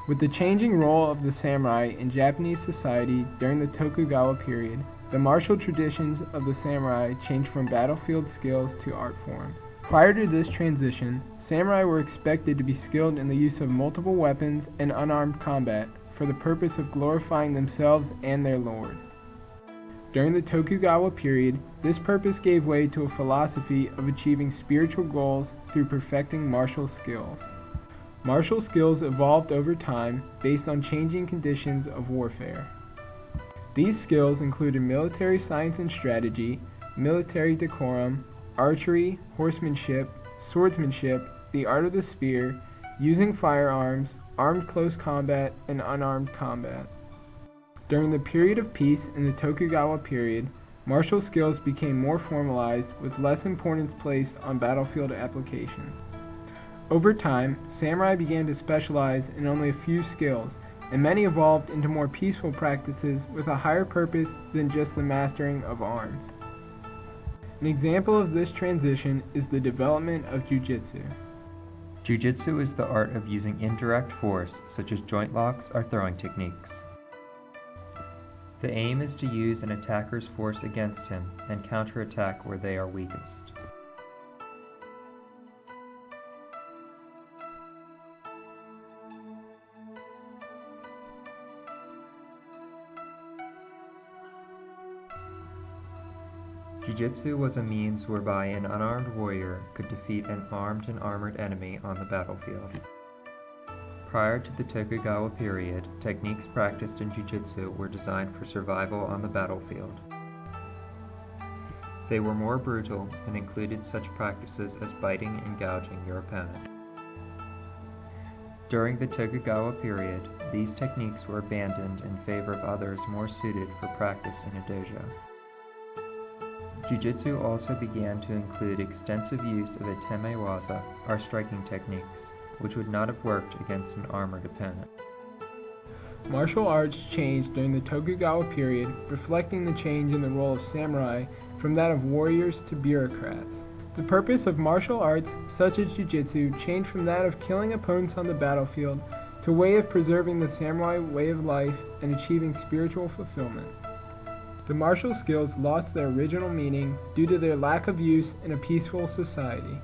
With the changing role of the samurai in Japanese society during the Tokugawa period, the martial traditions of the samurai changed from battlefield skills to art forms. Prior to this transition, samurai were expected to be skilled in the use of multiple weapons and unarmed combat for the purpose of glorifying themselves and their lord. During the Tokugawa period, this purpose gave way to a philosophy of achieving spiritual goals through perfecting martial skills. Martial skills evolved over time based on changing conditions of warfare. These skills included military science and strategy, military decorum, archery, horsemanship, swordsmanship, the art of the spear, using firearms, armed close combat, and unarmed combat. During the period of peace in the Tokugawa period, martial skills became more formalized with less importance placed on battlefield application. Over time, samurai began to specialize in only a few skills, and many evolved into more peaceful practices with a higher purpose than just the mastering of arms. An example of this transition is the development of Jujitsu. Jujitsu is the art of using indirect force, such as joint locks or throwing techniques. The aim is to use an attacker's force against him and counterattack where they are weakest. Jujitsu was a means whereby an unarmed warrior could defeat an armed and armored enemy on the battlefield. Prior to the Tokugawa period, techniques practiced in Jujitsu were designed for survival on the battlefield. They were more brutal and included such practices as biting and gouging your opponent. During the Tokugawa period, these techniques were abandoned in favor of others more suited for practice in a dojo. Jujitsu also began to include extensive use of the temewaza, or striking techniques, which would not have worked against an armored opponent. Martial arts changed during the Tokugawa period, reflecting the change in the role of samurai from that of warriors to bureaucrats. The purpose of martial arts, such as Jujitsu, changed from that of killing opponents on the battlefield to a way of preserving the samurai way of life and achieving spiritual fulfillment. The martial skills lost their original meaning due to their lack of use in a peaceful society.